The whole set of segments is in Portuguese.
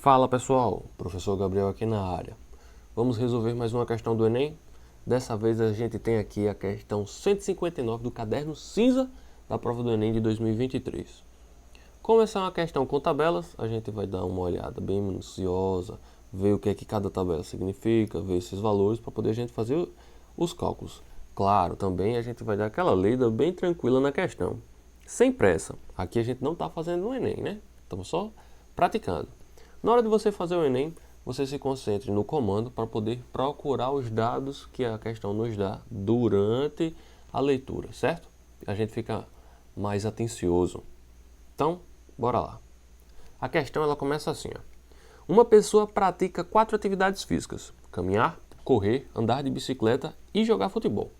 Fala pessoal, professor Gabriel aqui na área. Vamos resolver mais uma questão do Enem. Dessa vez a gente tem aqui a questão 159 do caderno cinza da prova do Enem de 2023. Como essa é uma questão com tabelas, a gente vai dar uma olhada bem minuciosa, ver o que é que cada tabela significa, ver esses valores para poder a gente fazer os cálculos. Claro, também a gente vai dar aquela lida bem tranquila na questão, sem pressa. Aqui a gente não está fazendo o Enem, né? Estamos só praticando. Na hora de você fazer o Enem, você se concentre no comando para poder procurar os dados que a questão nos dá durante a leitura, certo? A gente fica mais atencioso. Então, bora lá. A questão ela começa assim, ó. Uma pessoa pratica 4 atividades físicas: caminhar, correr, andar de bicicleta e jogar futebol,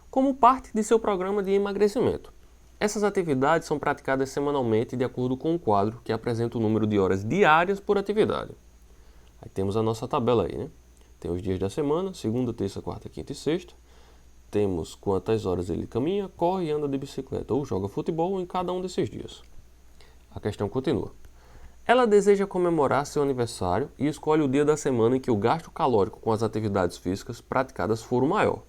como parte de seu programa de emagrecimento. Essas atividades são praticadas semanalmente de acordo com um quadro que apresenta o número de horas diárias por atividade. Aí temos a nossa tabela aí, né? Tem os dias da semana, segunda, terça, quarta, quinta e sexta. Temos quantas horas ele caminha, corre e anda de bicicleta ou joga futebol em cada um desses dias. A questão continua. Ela deseja comemorar seu aniversário e escolhe o dia da semana em que o gasto calórico com as atividades físicas praticadas for o maior.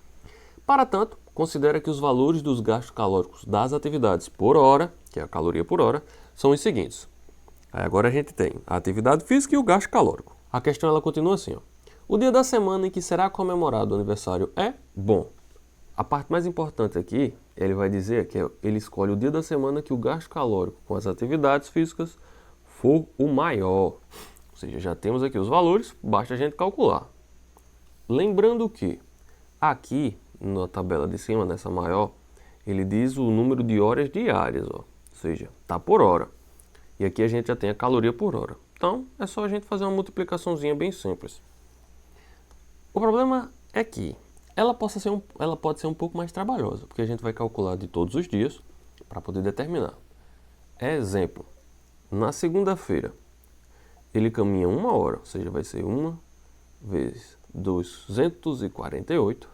Para tanto, considera que os valores dos gastos calóricos das atividades por hora, que é a caloria por hora, são os seguintes. Aí agora a gente tem a atividade física e o gasto calórico. A questão ela continua assim, ó. O dia da semana em que será comemorado o aniversário é bom. A parte mais importante aqui, ele vai dizer que ele escolhe o dia da semana que o gasto calórico com as atividades físicas for o maior. Ou seja, já temos aqui os valores, basta a gente calcular. Lembrando que aqui na tabela de cima, nessa maior, ele diz o número de horas diárias, ó. Ou seja, está por hora. E aqui a gente já tem a caloria por hora. Então, é só a gente fazer uma multiplicaçãozinha bem simples. O problema é que ela pode ser um pouco mais trabalhosa, porque a gente vai calcular de todos os dias para poder determinar. Exemplo, na segunda-feira, ele caminha 1 hora, ou seja, vai ser 1 vezes 248,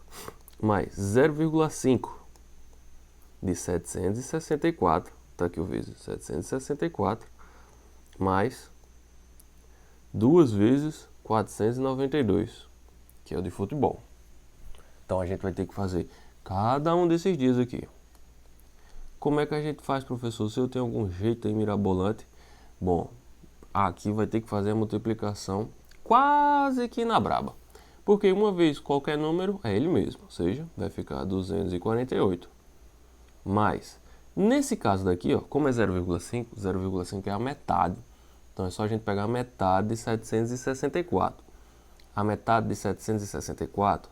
mais 0,5 de 764, está aqui o vezes 764, mais 2 vezes 492, que é o de futebol. Então a gente vai ter que fazer cada um desses dias aqui. Como é que a gente faz, professor? Se eu tenho algum jeito aí mirabolante? Bom, aqui vai ter que fazer a multiplicação quase que na braba. Porque uma vez qualquer número é ele mesmo, ou seja, vai ficar 248. Mas, nesse caso daqui, ó, como é 0,5, 0,5 é a metade. Então é só a gente pegar a metade de 764. A metade de 764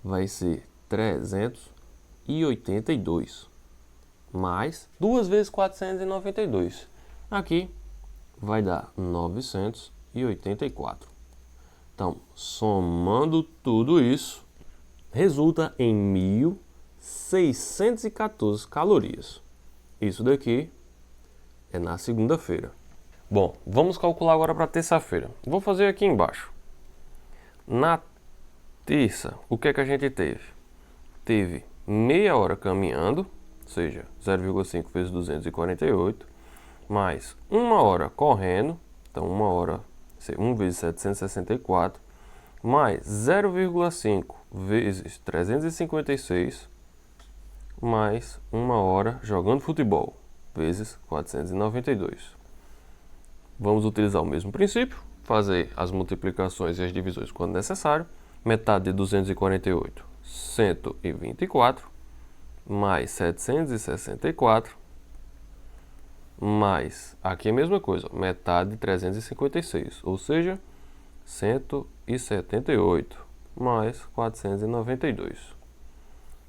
vai ser 382. Mais 2 vezes 492. Aqui vai dar 984. Então, somando tudo isso, resulta em 1.614 calorias. Isso daqui é na segunda-feira. Bom, vamos calcular agora para terça-feira. Vou fazer aqui embaixo. Na terça, o que é que a gente teve? Teve meia hora caminhando, ou seja, 0,5 vezes 248, mais 1 hora correndo, então 1 hora, 1 vezes 764, mais 0,5 vezes 356, mais 1 hora jogando futebol, vezes 492. Vamos utilizar o mesmo princípio, fazer as multiplicações e as divisões quando necessário. Metade de 248, 124, mais 764, mais, aqui é a mesma coisa, metade de 356, ou seja, 178, mais 492.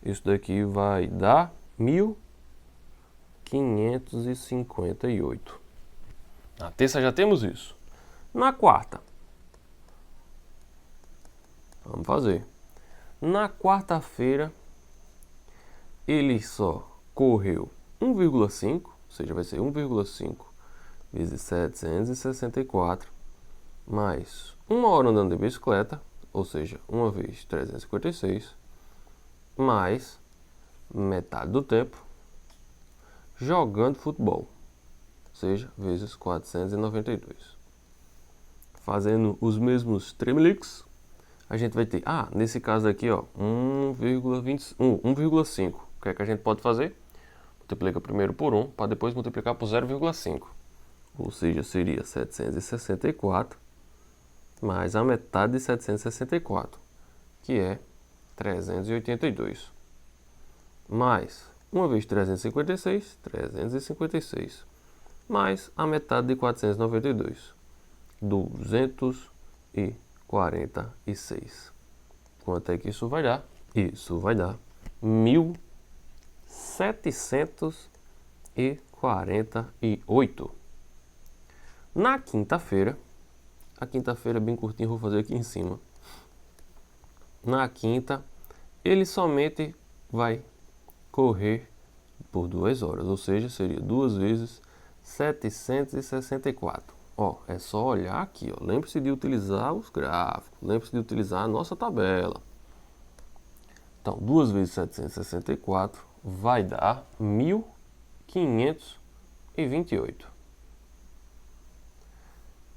Isso daqui vai dar 1.558. Na terça já temos isso. Na quarta, vamos fazer. Na quarta-feira, ele só correu 1,5, ou seja, vai ser 1,5 vezes 764, mais 1 hora andando de bicicleta, ou seja, 1 vez 356, mais metade do tempo jogando futebol, ou seja, vezes 492. fazendo os mesmos tremeliques, a gente vai ter, nesse caso aqui, ó, 1,5. O que é que a gente pode fazer? Multiplica primeiro por 1, para depois multiplicar por 0,5. Ou seja, seria 764 mais a metade de 764, que é 382. Mais 1 vezes 356, 356. Mais a metade de 492, 246. Quanto é que isso vai dar? Isso vai dar 1.748. Na quinta-feira, a quinta-feira é bem curtinho, vou fazer aqui em cima. Na quinta, ele somente vai correr por 2 horas, ou seja, seria 2 vezes 764. Ó, é só olhar aqui, ó. Lembre-se de utilizar os gráficos, lembre-se de utilizar a nossa tabela. Então, 2 vezes 764 vai dar 1.528.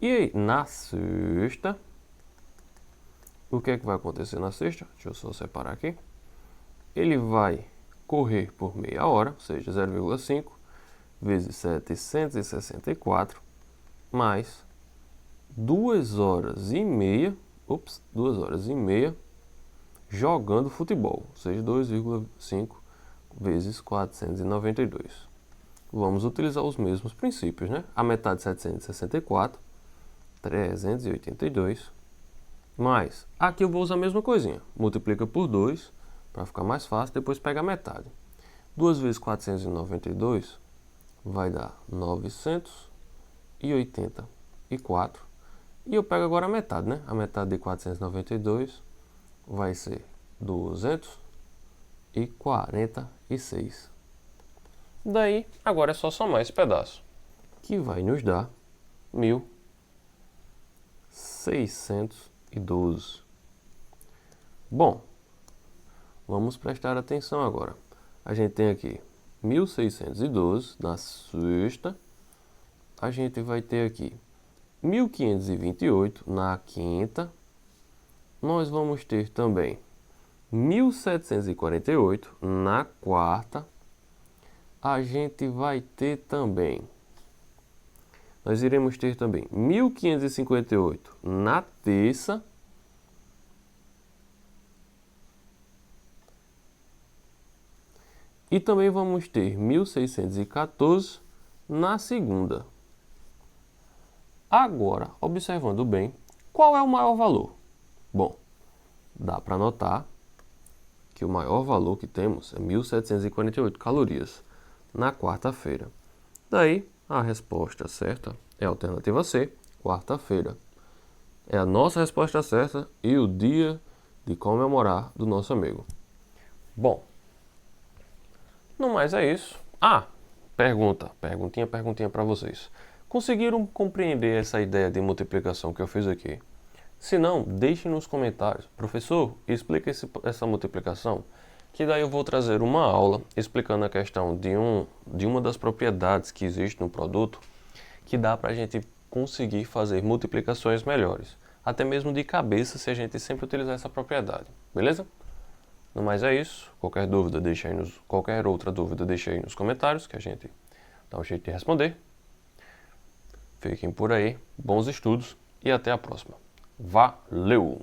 E aí, na sexta, o que é que vai acontecer na sexta? Deixa eu só separar aqui. Ele vai correr por meia hora, ou seja, 0,5 vezes 764, mais 2 horas e meia, 2 horas e meia jogando futebol, ou seja, 2,5 vezes 492. Vamos utilizar os mesmos princípios, né? A metade de 764, 382, mais, aqui eu vou usar a mesma coisinha, multiplica por 2, para ficar mais fácil, depois pega a metade. 2 vezes 492 vai dar 984. E eu pego agora a metade, né? A metade de 492 vai ser 246. Daí, agora é só somar esse pedaço, que vai nos dar 1.612. Bom, vamos prestar atenção agora. A gente tem aqui 1.612 na sexta. A gente vai ter aqui 1.528 na quinta. Nós vamos ter também 1.748 na quarta. A gente vai ter também, nós iremos ter também 1.558 na terça. E também vamos ter 1.614 na segunda. Agora, observando bem, qual é o maior valor? Bom, dá para notar que o maior valor que temos é 1.748 calorias na quarta-feira. Daí, a resposta certa é a alternativa C, quarta-feira. É a nossa resposta certa e o dia de comemorar do nosso amigo. Bom, no mais é isso. Perguntinha para vocês. Conseguiram compreender essa ideia de multiplicação que eu fiz aqui? Se não, deixe nos comentários. Professor, explica essa multiplicação, que daí eu vou trazer uma aula explicando a questão de uma das propriedades que existe no produto, que dá para a gente conseguir fazer multiplicações melhores. Até mesmo de cabeça, se a gente sempre utilizar essa propriedade. Beleza? No mais é isso. Qualquer outra dúvida, deixa aí nos comentários, que a gente dá um jeito de responder. Fiquem por aí, bons estudos e até a próxima. Valeu!